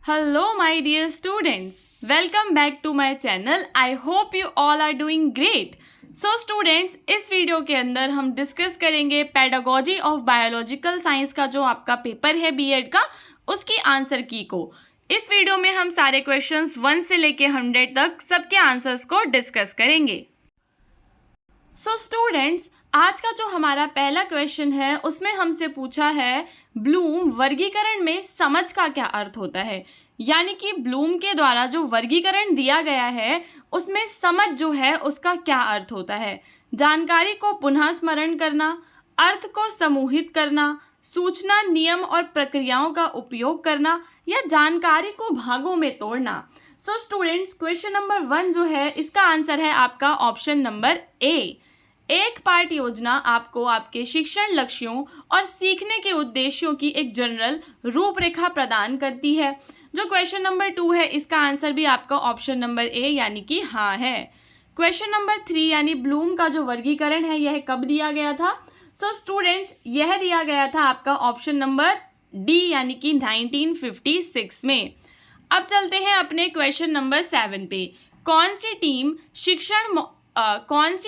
Hello, my dear students. Welcome back to my channel. I hope you all are doing great. So students, इस video के अंदर हम discuss करेंगे pedagogy of biological science का जो आपका पेपर है बीएड का, उसकी आंसर की को। इस वीडियो में हम सारे क्वेश्चंस 1 से लेके 100 तक सबके आंसर्स को डिस्कस करेंगे। सो स्टूडेंट्स, आज का जो हमारा पहला क्वेश्चन है उसमें हमसे पूछा है ब्लूम वर्गीकरण में समझ का क्या अर्थ होता है। यानी कि ब्लूम के द्वारा जो वर्गीकरण दिया गया है उसमें समझ जो है उसका क्या अर्थ होता है। जानकारी को पुनः स्मरण करना, अर्थ को समूहित करना, सूचना नियम और प्रक्रियाओं का उपयोग करना या जानकारी को भागों में तोड़ना। सो स्टूडेंट्स, क्वेश्चन नंबर 1 जो है इसका आंसर है आपका ऑप्शन नंबर ए। एक पाठ योजना आपको आपके शिक्षण लक्ष्यों और सीखने के उद्देश्यों की एक जनरल रूपरेखा प्रदान करती है। जो क्वेश्चन नंबर 2 है इसका आंसर भी आपका ऑप्शन नंबर ए यानी कि हाँ है। क्वेश्चन नंबर 3 यानी ब्लूम का जो वर्गीकरण है यह कब दिया गया था। सो स्टूडेंट्स, यह दिया गया था आपका ऑप्शन नंबर डी यानी कि 1956 में। अब चलते हैं अपने क्वेश्चन नंबर 7 पे। कौन सी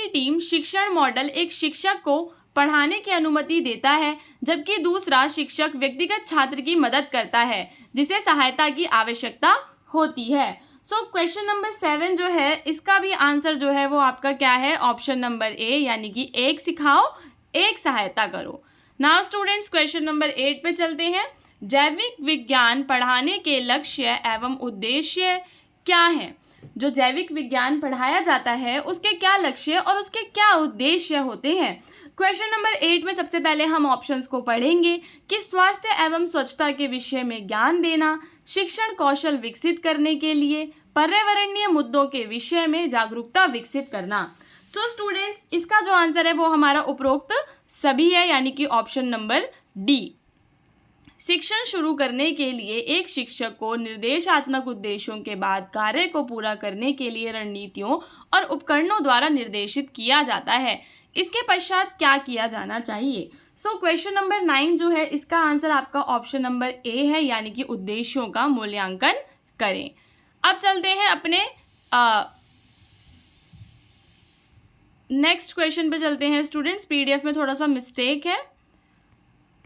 टीम शिक्षण मॉडल एक शिक्षक को पढ़ाने की अनुमति देता है जबकि दूसरा शिक्षक व्यक्तिगत छात्र की मदद करता है जिसे सहायता की आवश्यकता होती है। सो क्वेश्चन नंबर 7 जो है इसका भी आंसर जो है वो आपका क्या है, ऑप्शन नंबर ए यानी कि एक सिखाओ एक सहायता करो। नाउ स्टूडेंट्स, क्वेश्चन नंबर 8 पे चलते हैं। जैविक विज्ञान पढ़ाने के लक्ष्य एवं उद्देश्य क्या है। जो जैविक विज्ञान पढ़ाया जाता है उसके क्या लक्ष्य और उसके क्या उद्देश्य होते हैं। क्वेश्चन नंबर 8 में सबसे पहले हम ऑप्शंस को पढ़ेंगे कि स्वास्थ्य एवं स्वच्छता के विषय में ज्ञान देना, शिक्षण कौशल विकसित करने के लिए, पर्यावरणीय मुद्दों के विषय में जागरूकता विकसित करना। सो स्टूडेंट्स, इसका जो आंसर है वो हमारा उपरोक्त सभी है यानी कि ऑप्शन नंबर डी। शिक्षण शुरू करने के लिए एक शिक्षक को निर्देशात्मक उद्देश्यों के बाद कार्य को पूरा करने के लिए रणनीतियों और उपकरणों द्वारा निर्देशित किया जाता है। इसके पश्चात क्या किया जाना चाहिए। सो क्वेश्चन नंबर 9 जो है इसका आंसर आपका ऑप्शन नंबर ए है यानी कि उद्देश्यों का मूल्यांकन करें। अब चलते हैं अपने नेक्स्ट क्वेश्चन पे चलते हैं स्टूडेंट्स। पीडीएफ में थोड़ा सा मिस्टेक है।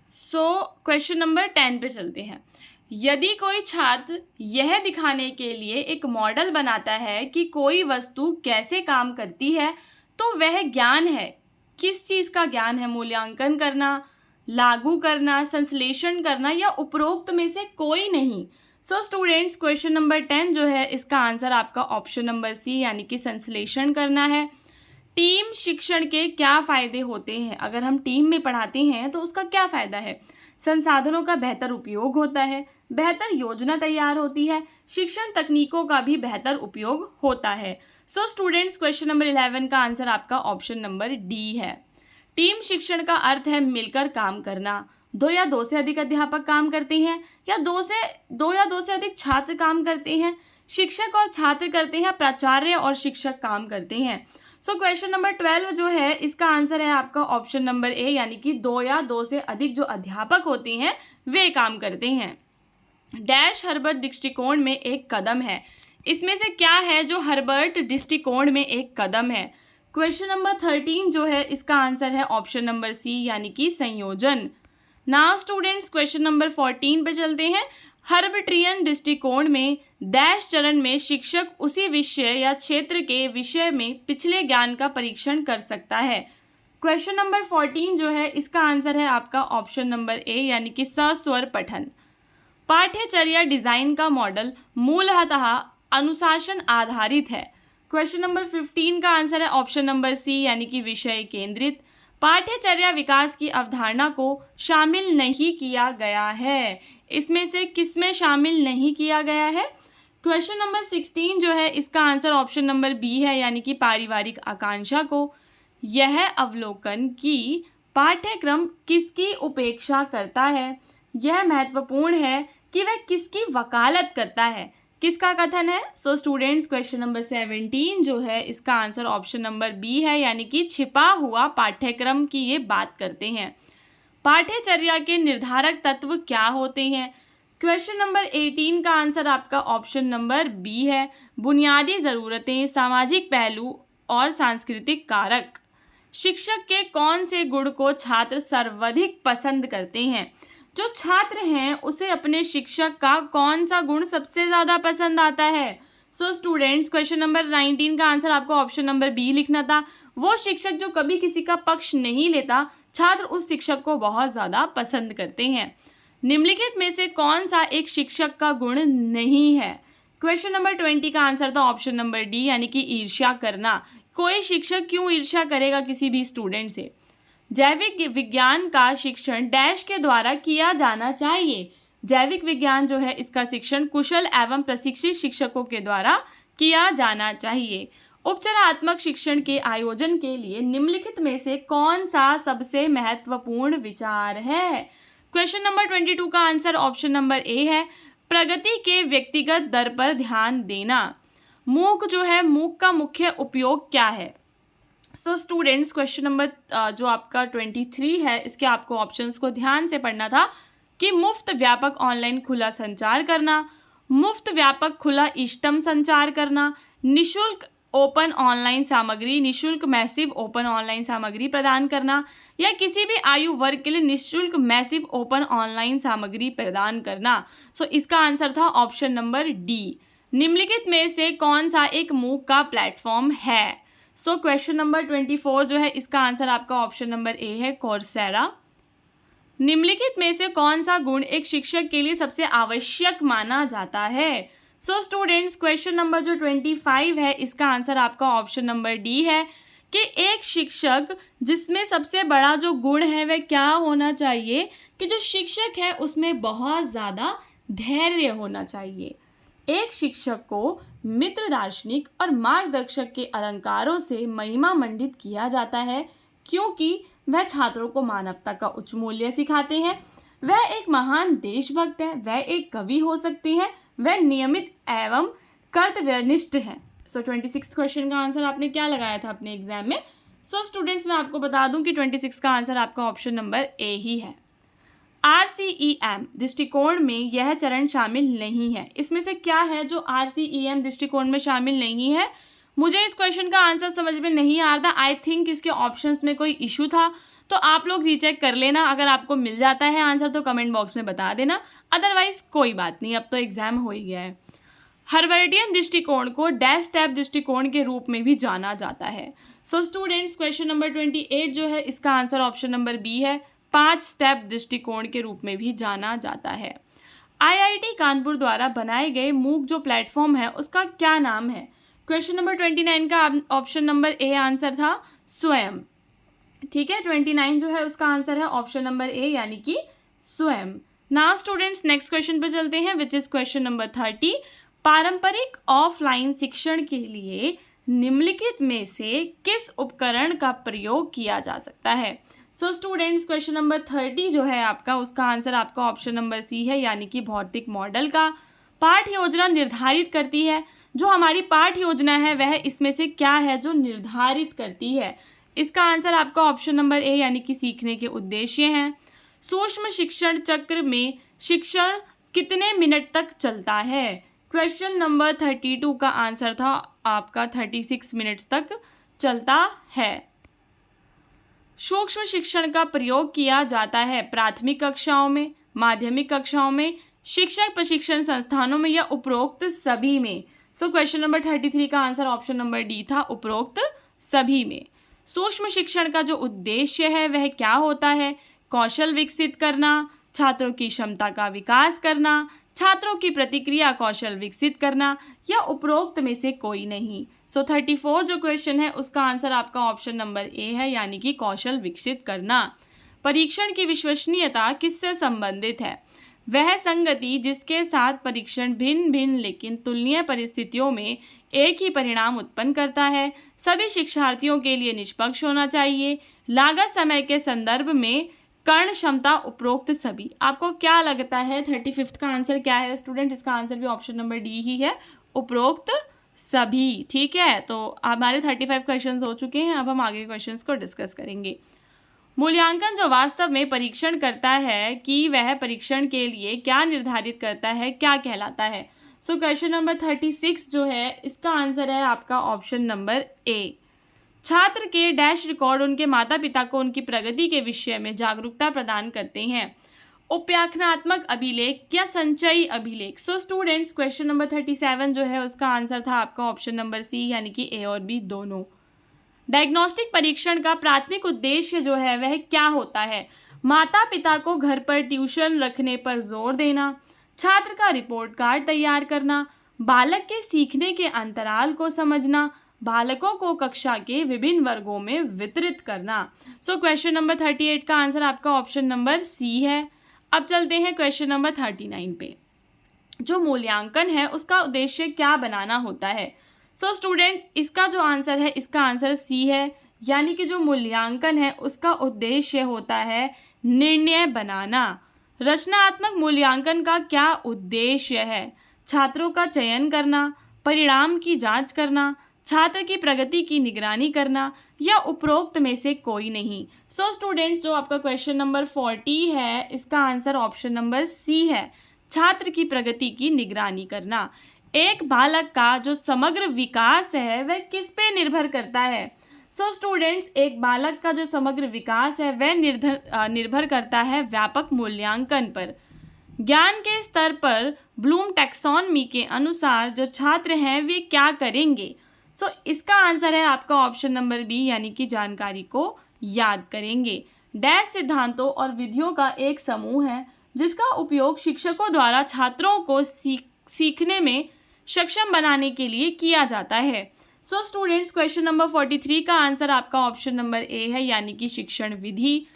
सो क्वेश्चन नंबर 10 पे चलते हैं। यदि कोई छात्र यह दिखाने के लिए एक मॉडल बनाता है कि कोई वस्तु कैसे काम करती है तो वह ज्ञान है। किस चीज़ का ज्ञान है। मूल्यांकन करना, लागू करना, संश्लेषण करना या उपरोक्त में से कोई नहीं। सो स्टूडेंट्स, क्वेश्चन नंबर 10 जो है इसका आंसर आपका ऑप्शन नंबर सी यानी कि संश्लेषण करना है। टीम शिक्षण के क्या फ़ायदे होते हैं। अगर हम टीम में पढ़ाते हैं तो उसका क्या फ़ायदा है। संसाधनों का बेहतर उपयोग होता है, बेहतर योजना तैयार होती है, शिक्षण तकनीकों का भी बेहतर उपयोग होता है। सो स्टूडेंट्स, क्वेश्चन नंबर 11 का आंसर आपका ऑप्शन नंबर डी है। टीम शिक्षण का अर्थ है मिलकर काम करना। 2 या 2 से अधिक अध्यापक काम करते हैं या 2 या 2 से अधिक छात्र काम करते हैं। शिक्षक और छात्र करते हैं, प्राचार्य और शिक्षक काम करते हैं। सो क्वेश्चन नंबर 12 जो है इसका आंसर है आपका ऑप्शन नंबर ए यानी कि 2 या 2 से अधिक जो अध्यापक होते हैं वे काम करते हैं। डैश हर्बर्ट दृष्टिकोण में एक कदम है। इसमें से क्या है जो हर्बर्ट दृष्टिकोण में एक कदम है। क्वेश्चन नंबर 13 जो है इसका आंसर है ऑप्शन नंबर सी यानी कि संयोजन। नाउ स्टूडेंट्स, क्वेश्चन नंबर 14 पे चलते हैं। हर्बर्टियन दृष्टिकोण में डैश चरण में शिक्षक उसी विषय या क्षेत्र के विषय में पिछले ज्ञान का परीक्षण कर सकता है। क्वेश्चन नंबर 14 जो है इसका आंसर है आपका ऑप्शन नंबर ए यानी कि सस्वर पठन। पाठ्यचर्या डिजाइन का मॉडल मूलतः अनुशासन आधारित है। क्वेश्चन नंबर 15 का आंसर है ऑप्शन नंबर सी यानी कि विषय केंद्रित। पाठ्यचर्या विकास की अवधारणा को शामिल नहीं किया गया है। इसमें से किसमें शामिल नहीं किया गया है। क्वेश्चन नंबर 16 जो है इसका आंसर ऑप्शन नंबर बी है यानी कि पारिवारिक आकांक्षा को। यह अवलोकन कि पाठ्यक्रम किसकी उपेक्षा करता है। यह महत्वपूर्ण है कि वह किसकी वकालत करता है। किसका कथन है। सो स्टूडेंट्स, क्वेश्चन नंबर 17 जो है इसका आंसर ऑप्शन नंबर बी है यानी कि छिपा हुआ पाठ्यक्रम की ये बात करते हैं। पाठ्यचर्या के निर्धारक तत्व क्या होते हैं। क्वेश्चन नंबर 18 का आंसर आपका ऑप्शन नंबर बी है, बुनियादी ज़रूरतें, सामाजिक पहलू और सांस्कृतिक कारक। शिक्षक के कौन से गुण को छात्र सर्वाधिक पसंद करते हैं? जो छात्र हैं उसे अपने शिक्षक का कौन सा गुण सबसे ज़्यादा पसंद आता है? सो स्टूडेंट्स, क्वेश्चन नंबर 19 का आंसर आपको ऑप्शन नंबर बी लिखना था। वो शिक्षक जो कभी किसी का पक्ष नहीं लेता, छात्र उस शिक्षक को बहुत ज़्यादा पसंद करते हैं। निम्नलिखित में से कौन सा एक शिक्षक का गुण नहीं है? क्वेश्चन नंबर 20 का आंसर था ऑप्शन नंबर डी, यानी कि ईर्ष्या करना। कोई शिक्षक क्यों ईर्ष्या करेगा किसी भी स्टूडेंट से? जैविक विज्ञान का शिक्षण डैश के द्वारा किया जाना चाहिए। जैविक विज्ञान जो है इसका शिक्षण कुशल एवं प्रशिक्षित शिक्षकों के द्वारा किया जाना चाहिए। उपचारात्मक शिक्षण के आयोजन के लिए निम्नलिखित में से कौन सा सबसे महत्वपूर्ण विचार है? क्वेश्चन नंबर 22 का आंसर ऑप्शन नंबर ए है, प्रगति के व्यक्तिगत दर पर ध्यान देना। मूक जो है, मूक का मुख्य उपयोग क्या है? सो स्टूडेंट्स, क्वेश्चन नंबर जो आपका 23 है इसके आपको ऑप्शंस को ध्यान से पढ़ना था कि मुफ्त व्यापक ऑनलाइन खुला संचार करना, मुफ्त व्यापक खुला इष्टतम संचार करना, निशुल्क ओपन ऑनलाइन सामग्री, निशुल्क मैसिव ओपन ऑनलाइन सामग्री प्रदान करना, या किसी भी आयु वर्ग के लिए निशुल्क मैसिव ओपन ऑनलाइन सामग्री प्रदान करना। सो इसका आंसर था ऑप्शन नंबर डी। निम्नलिखित में से कौन सा एक मूक का प्लेटफॉर्म है? सो क्वेश्चन नंबर 24 जो है इसका आंसर आपका ऑप्शन नंबर ए है, कोर्सेरा। निम्नलिखित में से कौन सा गुण एक शिक्षक के लिए सबसे आवश्यक माना जाता है? सो स्टूडेंट्स, क्वेश्चन नंबर जो 25 है इसका आंसर आपका ऑप्शन नंबर डी है कि एक शिक्षक जिसमें सबसे बड़ा जो गुण है वह क्या होना चाहिए कि जो शिक्षक है उसमें बहुत ज़्यादा धैर्य होना चाहिए। एक शिक्षक को मित्र, दार्शनिक और मार्गदर्शक के अलंकारों से महिमा मंडित किया जाता है क्योंकि वह छात्रों को मानवता का उच्च मूल्य सिखाते हैं। वह एक महान देशभक्त है, वह एक कवि हो सकते हैं, वह नियमित एवं कर्तव्यनिष्ठ हैं। सो 26 क्वेश्चन का आंसर आपने क्या लगाया था अपने एग्जाम में? सो स्टूडेंट्स, मैं आपको बता दूं कि 26 का आंसर आपका ऑप्शन नंबर ए ही है। RCEM दृष्टिकोण में यह चरण शामिल नहीं है। इसमें से क्या है जो RCEM दृष्टिकोण में शामिल नहीं है? मुझे इस क्वेश्चन का आंसर समझ में नहीं आ रहा। आई थिंक इसके ऑप्शंस में कोई इशू था, तो आप लोग रीचेक कर लेना। अगर आपको मिल जाता है आंसर तो कमेंट बॉक्स में बता देना, अदरवाइज कोई बात नहीं, अब तो एग्जाम हो ही गया है। हर्बर्टियन दृष्टिकोण को डैश स्टेप दृष्टिकोण के रूप में भी जाना जाता है। सो स्टूडेंट्स, क्वेश्चन नंबर 28 जो है इसका आंसर ऑप्शन नंबर बी है, 5 स्टेप दृष्टिकोण के रूप में भी जाना जाता है। IIT कानपुर द्वारा बनाए गए मूक जो प्लेटफॉर्म है उसका क्या नाम है? क्वेश्चन नंबर 29 का ऑप्शन नंबर ए आंसर था, स्वयं। ठीक है, 29 जो है उसका आंसर है ऑप्शन नंबर ए, यानी कि स्वयं। नाउ स्टूडेंट्स, नेक्स्ट क्वेश्चन पे चलते हैं, विच इज क्वेश्चन नंबर 30। पारंपरिक ऑफलाइन शिक्षण के लिए निम्नलिखित में से किस उपकरण का प्रयोग किया जा सकता है? सो स्टूडेंट्स, क्वेश्चन नंबर 30 जो है आपका उसका आंसर आपका ऑप्शन नंबर सी है, यानी कि भौतिक मॉडल का। पाठ योजना निर्धारित करती है। जो हमारी पाठ योजना है वह इसमें से क्या है जो निर्धारित करती है? इसका आंसर आपका ऑप्शन नंबर ए, यानी कि सीखने के उद्देश्य हैं। सूक्ष्म शिक्षण चक्र में शिक्षण कितने मिनट तक चलता है? क्वेश्चन नंबर 32 का आंसर था आपका 36 मिनट्स तक चलता है। सूक्ष्म शिक्षण का प्रयोग किया जाता है प्राथमिक कक्षाओं में, माध्यमिक कक्षाओं में, शिक्षक प्रशिक्षण संस्थानों में या उपरोक्त सभी में। सो क्वेश्चन नंबर 33 का आंसर ऑप्शन नंबर डी था, उपरोक्त सभी में। सूक्ष्म शिक्षण का जो उद्देश्य है वह क्या होता है? कौशल विकसित करना, छात्रों की क्षमता का विकास करना, छात्रों की प्रतिक्रिया कौशल विकसित करना, या उपरोक्त में से कोई नहीं। सो 34 जो क्वेश्चन है उसका आंसर आपका ऑप्शन नंबर ए है, यानी कि कौशल विकसित करना। परीक्षण की विश्वसनीयता किससे संबंधित है? वह संगति जिसके साथ परीक्षण भिन्न भिन्न लेकिन तुलनीय परिस्थितियों में एक ही परिणाम उत्पन्न करता है। सभी शिक्षार्थियों के लिए निष्पक्ष होना चाहिए। लागत समय के संदर्भ में कर्ण क्षमता, उपरोक्त सभी। आपको क्या लगता है 35 का आंसर क्या है स्टूडेंट? इसका आंसर भी ऑप्शन नंबर डी ही है, उपरोक्त सभी। ठीक है, तो हमारे 35 क्वेश्चंस हो चुके हैं। अब हम आगे क्वेश्चंस को डिस्कस करेंगे। मूल्यांकन जो वास्तव में परीक्षण करता है कि वह परीक्षण के लिए क्या निर्धारित करता है, क्या कहलाता है। सो क्वेश्चन नंबर 36 जो है इसका आंसर है आपका ऑप्शन नंबर ए। छात्र के डैश रिकॉर्ड उनके माता पिता को उनकी प्रगति के विषय में जागरूकता प्रदान करते हैं। उपाख्यानात्मक अभिलेख या संचयी अभिलेख। सो स्टूडेंट्स क्वेश्चन नंबर 37 जो है उसका आंसर था आपका ऑप्शन नंबर सी, यानी कि ए और बी दोनों। डायग्नोस्टिक परीक्षण का प्राथमिक उद्देश्य जो है वह क्या होता है? माता पिता को घर पर ट्यूशन रखने पर जोर देना, छात्र का रिपोर्ट कार्ड तैयार करना, बालक के सीखने के अंतराल को समझना, बालकों को कक्षा के विभिन्न वर्गों में वितरित करना। सो क्वेश्चन नंबर 38 का आंसर आपका ऑप्शन नंबर सी है। अब चलते हैं क्वेश्चन नंबर 39 पे। जो मूल्यांकन है उसका उद्देश्य क्या बनाना होता है? सो स्टूडेंट्स इसका जो आंसर है इसका आंसर सी है, यानी कि जो मूल्यांकन है उसका उद्देश्य होता है निर्णय बनाना। रचनात्मक मूल्यांकन का क्या उद्देश्य है? छात्रों का चयन करना, परिणाम की जांच करना, छात्र की प्रगति की निगरानी करना, या उपरोक्त में से कोई नहीं। सो स्टूडेंट्स जो आपका क्वेश्चन नंबर 40 है इसका आंसर ऑप्शन नंबर सी है, छात्र की प्रगति की निगरानी करना। एक बालक का जो समग्र विकास है वह किस पे निर्भर करता है? सो स्टूडेंट्स एक बालक का जो समग्र विकास है वह निर्भर करता है व्यापक मूल्यांकन पर। ज्ञान के स्तर पर ब्लूम टैक्सोनॉमी के अनुसार जो छात्र हैं वे क्या करेंगे? सो इसका आंसर है आपका ऑप्शन नंबर बी, यानी कि जानकारी को याद करेंगे। डैश सिद्धांतों और विधियों का एक समूह है जिसका उपयोग शिक्षकों द्वारा छात्रों को सीखने में सक्षम बनाने के लिए किया जाता है। सो स्टूडेंट्स क्वेश्चन नंबर 43 का आंसर आपका ऑप्शन नंबर ए है, यानी कि शिक्षण विधि।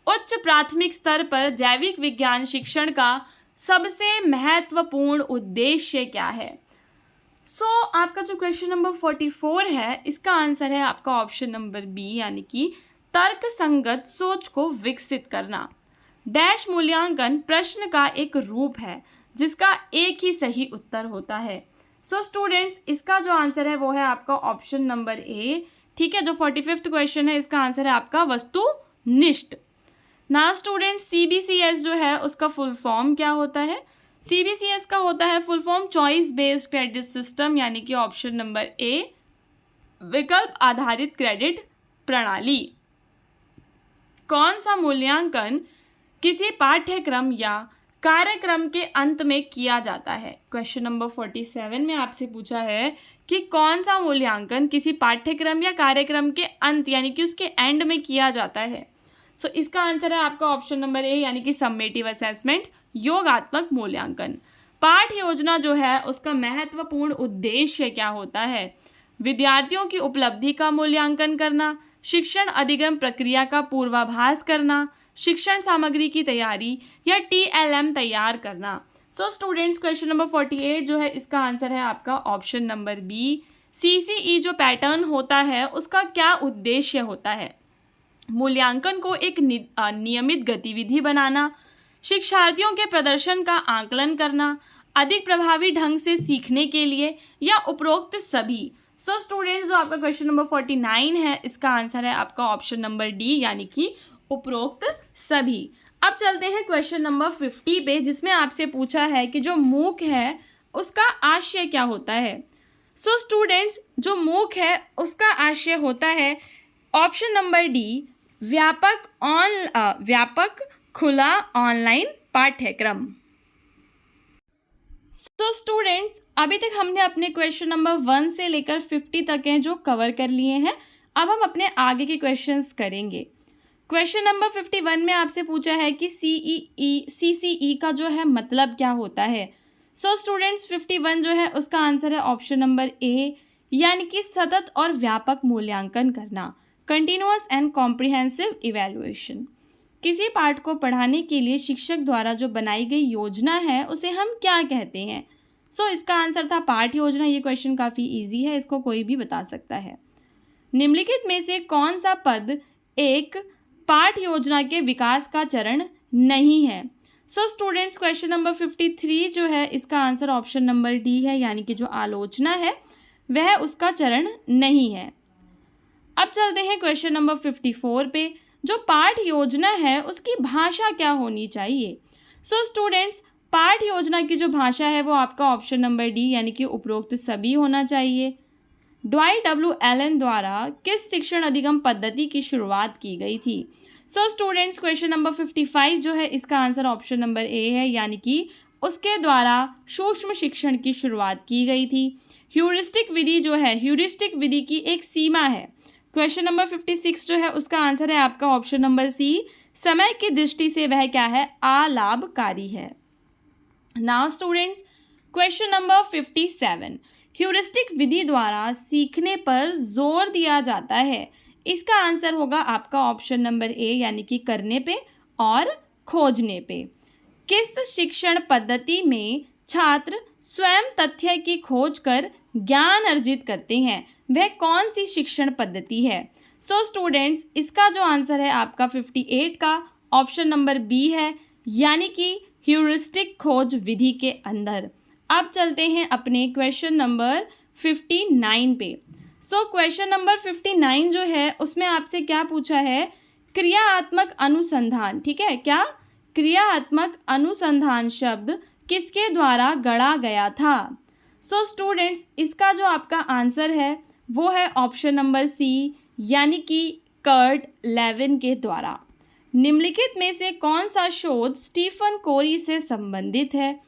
उच्च प्राथमिक स्तर पर जैविक विज्ञान शिक्षण का सबसे महत्वपूर्ण उद्देश्य क्या है? सो आपका जो क्वेश्चन नंबर 44 है इसका आंसर है आपका ऑप्शन नंबर बी, यानी कि तर्क संगत सोच को विकसित करना। डैश मूल्यांकन प्रश्न का एक रूप है जिसका एक ही सही उत्तर होता है। सो स्टूडेंट्स इसका जो आंसर है वो है आपका ऑप्शन नंबर ए। ठीक है, जो 45वां क्वेश्चन है इसका आंसर है आपका वस्तुनिष्ठ। नाउ स्टूडेंट्स CBCS जो है उसका फुल फॉर्म क्या होता है? CBCS का होता है full form choice based credit system, यानी कि ऑप्शन नंबर ए, विकल्प आधारित क्रेडिट प्रणाली। कौन सा मूल्यांकन किसी पाठ्यक्रम या कार्यक्रम के अंत में किया जाता है? क्वेश्चन नंबर 47 में आपसे पूछा है कि कौन सा मूल्यांकन किसी पाठ्यक्रम या कार्यक्रम के अंत यानी कि उसके एंड में किया जाता है। सो इसका आंसर है आपका ऑप्शन नंबर ए, यानी कि समेटिव असेसमेंट, योगात्मक मूल्यांकन। पाठ योजना जो है उसका महत्वपूर्ण उद्देश्य क्या होता है? विद्यार्थियों की उपलब्धि का मूल्यांकन करना, शिक्षण अधिगम प्रक्रिया का पूर्वाभास करना, शिक्षण सामग्री की तैयारी, या TLM तैयार करना। सो स्टूडेंट्स क्वेश्चन नंबर 48 जो है इसका आंसर है आपका ऑप्शन नंबर बी। CCE जो पैटर्न होता है उसका क्या उद्देश्य होता है? मूल्यांकन को एक नियमित गतिविधि बनाना, शिक्षार्थियों के प्रदर्शन का आकलन करना, अधिक प्रभावी ढंग से सीखने के लिए, या उपरोक्त सभी। सो स्टूडेंट्स जो आपका क्वेश्चन नंबर 49 है इसका आंसर है आपका ऑप्शन नंबर डी, यानी कि उपरोक्त सभी। अब चलते हैं क्वेश्चन नंबर 50 पे, जिसमें आपसे पूछा है कि जो मूक है उसका आशय क्या होता है। सो स्टूडेंट्स जो मूक है उसका आशय होता है ऑप्शन नंबर डी, व्यापक खुला ऑनलाइन पाठ्यक्रम। सो स्टूडेंट्स अभी तक हमने अपने क्वेश्चन नंबर 1 से लेकर 50 तक हैं जो कवर कर लिए हैं। अब हम अपने आगे के क्वेश्चंस करेंगे। क्वेश्चन नंबर 51 में आपसे पूछा है कि CCE का जो है मतलब क्या होता है। सो स्टूडेंट्स 51 जो है उसका आंसर है ऑप्शन नंबर ए, यानी कि सतत और व्यापक मूल्यांकन करना, कंटिन्यूअस एंड कॉम्प्रिहेंसिव इवैल्यूएशन। किसी पाठ को पढ़ाने के लिए शिक्षक द्वारा जो बनाई गई योजना है उसे हम क्या कहते हैं? सो इसका आंसर था पाठ योजना। ये क्वेश्चन काफ़ी इजी है, इसको कोई भी बता सकता है। निम्नलिखित में से कौन सा पद एक पाठ योजना के विकास का चरण नहीं है? सो स्टूडेंट्स क्वेश्चन नंबर 53 जो है इसका आंसर ऑप्शन नंबर डी है, यानी कि जो आलोचना है वह उसका चरण नहीं है। अब चलते हैं क्वेश्चन नंबर 54 पे। जो पाठ योजना है उसकी भाषा क्या होनी चाहिए? सो स्टूडेंट्स, पाठ योजना की जो भाषा है वो आपका ऑप्शन नंबर डी यानी कि उपरोक्त सभी होना चाहिए। ड्वाइट डब्ल्यू एलन द्वारा किस शिक्षण अधिगम पद्धति की शुरुआत की गई थी? सो स्टूडेंट्स, क्वेश्चन नंबर 55 जो है इसका आंसर ऑप्शन नंबर ए है, यानी कि उसके द्वारा सूक्ष्म शिक्षण की शुरुआत की गई थी। ह्यूरिस्टिक विधि जो है, ह्यूरिस्टिक विधि की एक सीमा है। क्वेश्चन नंबर 56 जो है उसका आंसर है आपका ऑप्शन नंबर सी, समय की दृष्टि से वह क्या है? अलाभकारी है। Now students, question number 57, heuristic विधि द्वारा सीखने पर जोर दिया जाता है। इसका आंसर होगा आपका ऑप्शन नंबर ए, यानी कि करने पे और खोजने पे। किस शिक्षण पद्धति में छात्र स्वयं तथ्य की खोज कर ज्ञान अर्जित करते हैं? वह कौन सी शिक्षण पद्धति है? सो स्टूडेंट्स, इसका जो आंसर है आपका 58 का ऑप्शन नंबर बी है, यानी कि ह्यूरिस्टिक खोज विधि के अंदर। अब चलते हैं अपने क्वेश्चन नंबर 59 पे। सो क्वेश्चन नंबर 59 जो है उसमें आपसे क्या पूछा है? क्रियात्मक अनुसंधान, ठीक है क्या? क्रियात्मक अनुसंधान शब्द किसके द्वारा गढ़ा गया था? सो स्टूडेंट्स, इसका जो आपका आंसर है वो है ऑप्शन नंबर सी, यानी कि कर्ट लेविन के द्वारा। निम्नलिखित में से कौन सा शोध स्टीफन कोरी से संबंधित है?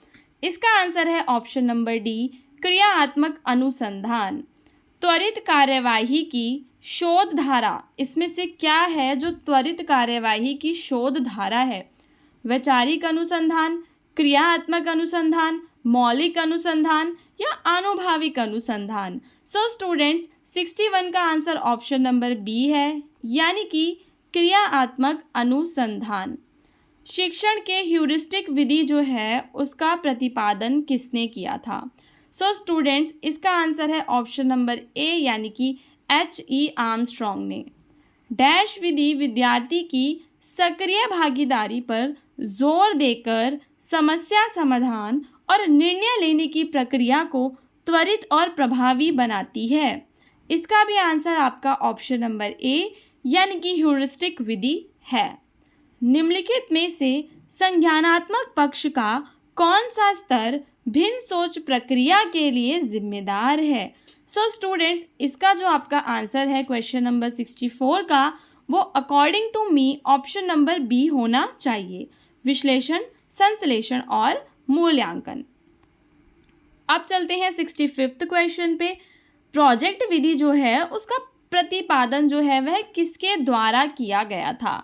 इसका आंसर है ऑप्शन नंबर डी, क्रियात्मक अनुसंधान। त्वरित कार्यवाही की शोध धारा, इसमें से क्या है जो त्वरित कार्यवाही की शोध धारा है? वैचारिक अनुसंधान, क्रियात्मक अनुसंधान, मौलिक अनुसंधान या आनुभाविक अनुसंधान? सो स्टूडेंट्स, 61 का आंसर ऑप्शन नंबर बी है, यानी कि क्रियात्मक अनुसंधान। शिक्षण के ह्यूरिस्टिक विधि जो है उसका प्रतिपादन किसने किया था? सो स्टूडेंट्स, इसका आंसर है ऑप्शन नंबर ए, यानी कि H.E. आर्मस्ट्रॉन्ग ने। डैश विधि विद्यार्थी की सक्रिय भागीदारी पर जोर देकर समस्या समाधान और निर्णय लेने की प्रक्रिया को त्वरित और प्रभावी बनाती है। इसका भी आंसर आपका ऑप्शन नंबर ए, यानी कि ह्यूरिस्टिक विधि है। निम्नलिखित में से संज्ञानात्मक पक्ष का कौन सा स्तर भिन्न सोच प्रक्रिया के लिए जिम्मेदार है? सो स्टूडेंट्स, इसका जो आपका आंसर है क्वेश्चन नंबर 64 का, वो according to me option number B होना चाहिए, विश्लेषण, संश्लेषण और मूल्यांकन। अब चलते हैं 65th क्वेश्चन पे। प्रोजेक्ट विधि जो है उसका प्रतिपादन जो है वह किसके द्वारा किया गया था?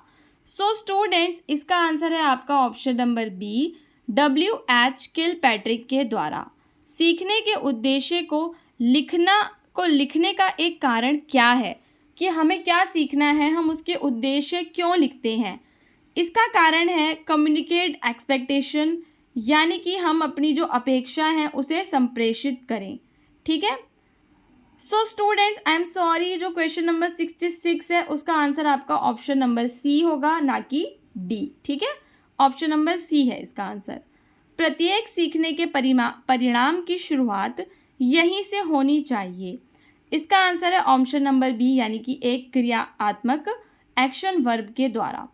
सो स्टूडेंट्स, इसका आंसर है आपका option number B, W.H. Kilpatrick के द्वारा। सीखने के उद्देश्य को लिखने का एक कारण क्या है कि हमें क्या सीखना है, हम उसके उद्देश्य क्यों लिखते हैं? इसका कारण है कम्युनिकेट एक्सपेक्टेशन, यानी कि हम अपनी जो अपेक्षा है उसे संप्रेषित करें, ठीक है। So students, I am sorry, जो क्वेश्चन नंबर 66 है उसका आंसर आपका ऑप्शन नंबर सी होगा, ना कि डी, ठीक है। ऑप्शन नंबर सी है इसका आंसर। प्रत्येक सीखने के परिणाम की शुरुआत यहीं से होनी चाहिए। इसका आंसर है ऑप्शन नंबर बी, यानी कि एक क्रियात्मक एक्शन वर्ब के द्वारा।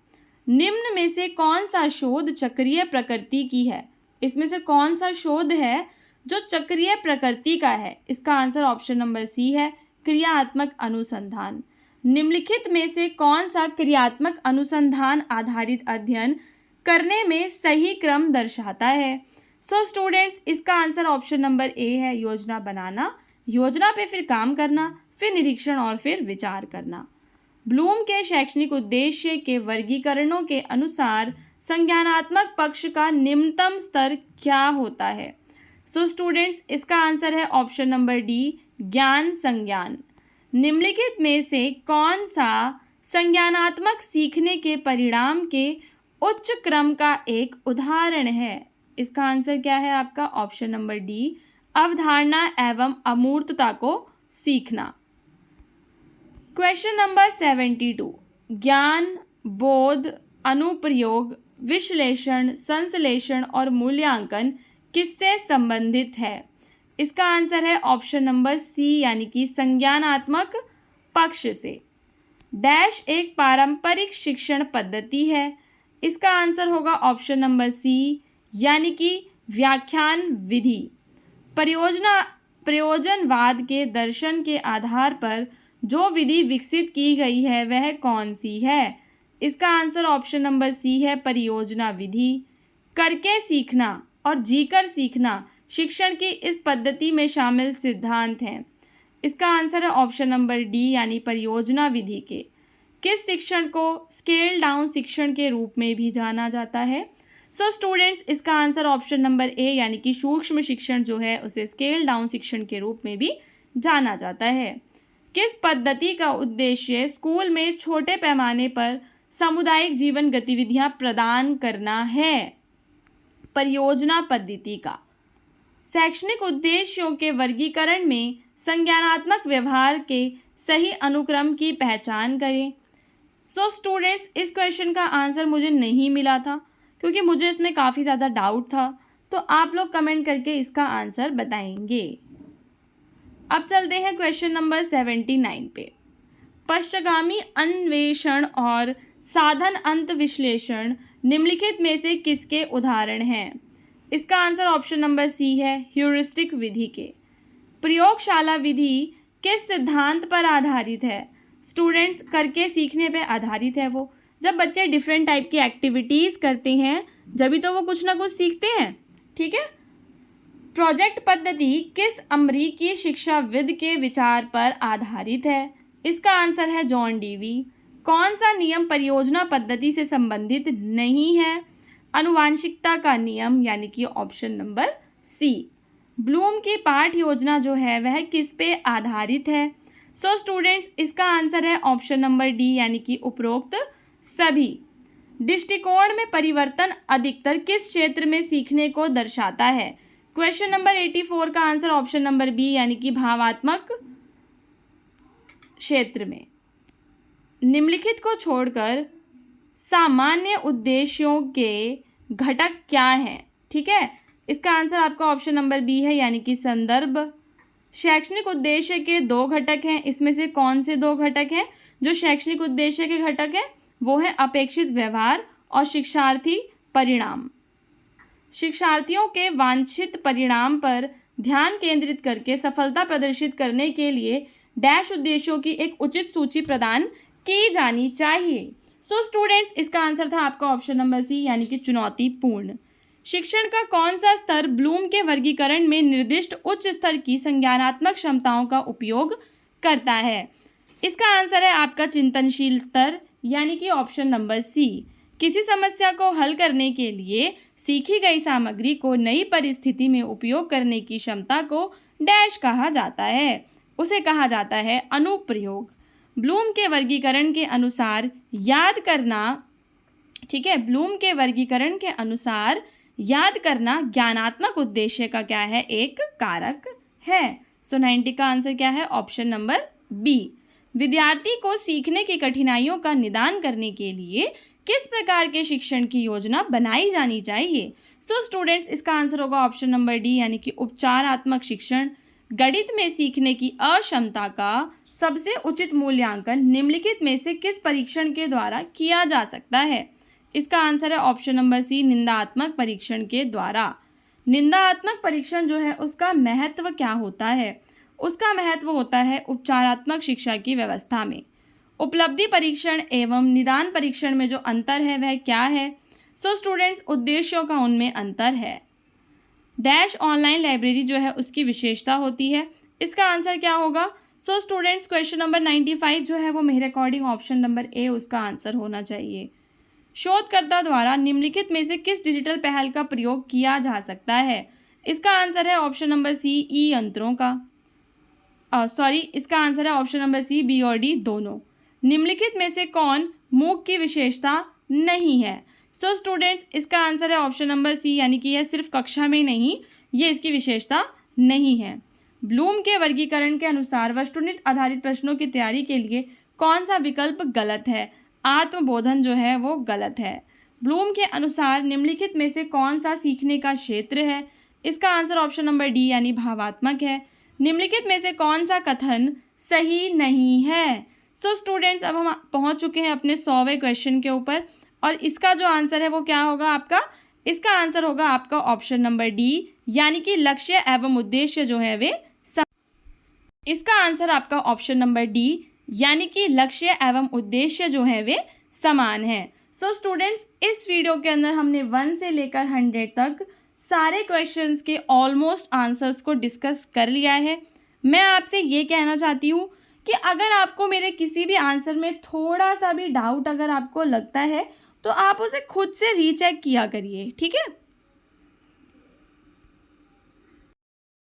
निम्न में से कौन सा शोध चक्रीय प्रकृति की है? इसमें से कौन सा शोध है जो चक्रीय प्रकृति का है? इसका आंसर ऑप्शन नंबर सी है, क्रियात्मक अनुसंधान। निम्नलिखित में से कौन सा क्रियात्मक अनुसंधान आधारित अध्ययन करने में सही क्रम दर्शाता है? सो स्टूडेंट्स, इसका आंसर ऑप्शन नंबर ए है, योजना बनाना, योजना पे फिर काम करना, फिर निरीक्षण और फिर विचार करना। ब्लूम के शैक्षणिक उद्देश्य के वर्गीकरणों के अनुसार संज्ञानात्मक पक्ष का निम्नतम स्तर क्या होता है? सो स्टूडेंट्स, इसका आंसर है ऑप्शन नंबर डी, ज्ञान संज्ञान। निम्नलिखित में से कौन सा संज्ञानात्मक सीखने के परिणाम के उच्च क्रम का एक उदाहरण है? इसका आंसर क्या है आपका ऑप्शन नंबर डी, अवधारणा एवं अमूर्तता को सीखना। क्वेश्चन नंबर 72, ज्ञान, बोध, अनुप्रयोग, विश्लेषण, संश्लेषण और मूल्यांकन किससे संबंधित है? इसका आंसर है ऑप्शन नंबर सी, यानी कि संज्ञानात्मक पक्ष से। डैश एक पारंपरिक शिक्षण पद्धति है। इसका आंसर होगा ऑप्शन नंबर सी, यानी कि व्याख्यान विधि। प्रयोजनवाद के दर्शन के आधार पर जो विधि विकसित की गई है वह कौन सी है? इसका आंसर ऑप्शन नंबर सी है, परियोजना विधि। करके सीखना और जीकर सीखना शिक्षण की इस पद्धति में शामिल सिद्धांत हैं। इसका आंसर है ऑप्शन नंबर डी, यानी परियोजना विधि के। किस शिक्षण को स्केल डाउन शिक्षण के रूप में भी जाना जाता है? सो स्टूडेंट्स, इसका आंसर ऑप्शन नंबर ए, यानी कि सूक्ष्म शिक्षण जो है उसे स्केल डाउन शिक्षण के रूप में भी जाना जाता है। किस पद्धति का उद्देश्य स्कूल में छोटे पैमाने पर सामुदायिक जीवन गतिविधियां प्रदान करना है? परियोजना पद्धति का। शैक्षणिक उद्देश्यों के वर्गीकरण में संज्ञानात्मक व्यवहार के सही अनुक्रम की पहचान करें। सो स्टूडेंट्स, इस क्वेश्चन का आंसर मुझे नहीं मिला था क्योंकि मुझे इसमें काफ़ी ज़्यादा डाउट था, तो आप लोग कमेंट करके इसका आंसर बताएंगे। अब चलते हैं क्वेश्चन नंबर 79 पे। पश्चगामी अन्वेषण और साधन अंत विश्लेषण निम्नलिखित में से किसके उदाहरण हैं? इसका आंसर ऑप्शन नंबर सी है, ह्यूरिस्टिक विधि के। प्रयोगशाला विधि किस सिद्धांत पर आधारित है? स्टूडेंट्स, करके सीखने पर आधारित है वो। जब बच्चे डिफरेंट टाइप की एक्टिविटीज़ करते हैं जभी तो वो कुछ ना कुछ सीखते हैं, ठीक है। प्रोजेक्ट पद्धति किस अमेरिकी शिक्षाविद के विचार पर आधारित है? इसका आंसर है जॉन डीवी। कौन सा नियम परियोजना पद्धति से संबंधित नहीं है? आनुवांशिकता का नियम, यानी कि ऑप्शन नंबर सी। ब्लूम की पाठ योजना जो है वह किस पे आधारित है? सो स्टूडेंट्स, इसका आंसर है ऑप्शन नंबर डी, यानी कि उपरोक्त सभी। दृष्टिकोण में परिवर्तन अधिकतर किस क्षेत्र में सीखने को दर्शाता है? क्वेश्चन नंबर 84 का आंसर ऑप्शन नंबर बी, यानी कि भावात्मक क्षेत्र में। निम्नलिखित को छोड़कर सामान्य उद्देश्यों के घटक क्या हैं? ठीक है, इसका आंसर आपका ऑप्शन नंबर बी है, यानी कि संदर्भ। शैक्षणिक उद्देश्य के 2 घटक हैं, इसमें से कौन से 2 घटक हैं? जो शैक्षणिक उद्देश्य के घटक हैं वो है अपेक्षित व्यवहार और शिक्षार्थी परिणाम। शिक्षार्थियों के वांछित परिणाम पर ध्यान केंद्रित करके सफलता प्रदर्शित करने के लिए डैश उद्देश्यों की एक उचित सूची प्रदान की जानी चाहिए। सो स्टूडेंट्स, इसका आंसर था आपका ऑप्शन नंबर सी, यानी कि चुनौतीपूर्ण। शिक्षण का कौन सा स्तर ब्लूम के वर्गीकरण में निर्दिष्ट उच्च स्तर की संज्ञानात्मक क्षमताओं का उपयोग करता है? इसका आंसर है आपका चिंतनशील स्तर, यानी कि ऑप्शन नंबर सी। किसी समस्या को हल करने के लिए सीखी गई सामग्री को नई परिस्थिति में उपयोग करने की क्षमता को डैश कहा जाता है? उसे कहा जाता है अनुप्रयोग। ब्लूम के वर्गीकरण के अनुसार याद करना, ठीक है, ब्लूम के वर्गीकरण के अनुसार याद करना ज्ञानात्मक उद्देश्य का क्या है? एक कारक है। सो 90 का आंसर क्या है? Option number B. विद्यार्थी को सीखने की कठिनाइयों का निदान करने के लिए किस प्रकार के शिक्षण की योजना बनाई जानी चाहिए? सो स्टूडेंट्स, इसका आंसर होगा ऑप्शन नंबर डी, यानी कि उपचारात्मक शिक्षण। गणित में सीखने की अक्षमता का सबसे उचित मूल्यांकन निम्नलिखित में से किस परीक्षण के द्वारा किया जा सकता है? इसका आंसर है ऑप्शन नंबर सी, निंदात्मक परीक्षण के द्वारा। निंदात्मक परीक्षण जो है उसका महत्व क्या होता है? उसका महत्व होता है उपचारात्मक शिक्षा की व्यवस्था में। उपलब्धि परीक्षण एवं निदान परीक्षण में जो अंतर है वह क्या है? सो स्टूडेंट्स, उद्देश्यों का उनमें अंतर है। डैश ऑनलाइन लाइब्रेरी जो है उसकी विशेषता होती है। इसका आंसर क्या होगा? सो स्टूडेंट्स, क्वेश्चन नंबर 95 जो है वो मेरे अकॉर्डिंग ऑप्शन नंबर ए उसका आंसर होना चाहिए। शोधकर्ता द्वारा निम्नलिखित में से किस डिजिटल पहल का प्रयोग किया जा सकता है? इसका आंसर है ऑप्शन नंबर सी, ई यंत्रों का। इसका आंसर है ऑप्शन नंबर सी, बी और डी दोनों। निम्नलिखित में से कौन मूक की विशेषता नहीं है? सो स्टूडेंट्स, इसका आंसर है ऑप्शन नंबर सी, यानी कि यह सिर्फ कक्षा में नहीं, ये इसकी विशेषता नहीं है। ब्लूम के वर्गीकरण के अनुसार वस्तुनिष्ठ आधारित प्रश्नों की तैयारी के लिए कौन सा विकल्प गलत है? आत्मबोधन जो है वो गलत है। ब्लूम के अनुसार निम्नलिखित में से कौन सा सीखने का क्षेत्र है? इसका आंसर ऑप्शन नंबर डी, यानी भावात्मक है। निम्नलिखित में से कौन सा कथन सही नहीं है? सो स्टूडेंट्स, अब हम पहुंच चुके हैं अपने 100वें क्वेश्चन के ऊपर, और इसका जो आंसर है वो क्या होगा आपका? इसका आंसर होगा आपका ऑप्शन नंबर डी, यानी कि लक्ष्य एवं उद्देश्य जो है वे इसका आंसर आपका ऑप्शन नंबर डी, यानी कि लक्ष्य एवं उद्देश्य जो है वे समान है। सो स्टूडेंट्स, इस वीडियो के अंदर हमने 1 से लेकर 100 तक सारे क्वेश्चंस के ऑलमोस्ट आंसर्स को डिस्कस कर लिया है। मैं आपसे ये कहना चाहती हूँ कि अगर आपको मेरे किसी भी आंसर में थोड़ा सा भी डाउट अगर आपको लगता है तो आप उसे खुद से रीचेक किया करिए, ठीक है।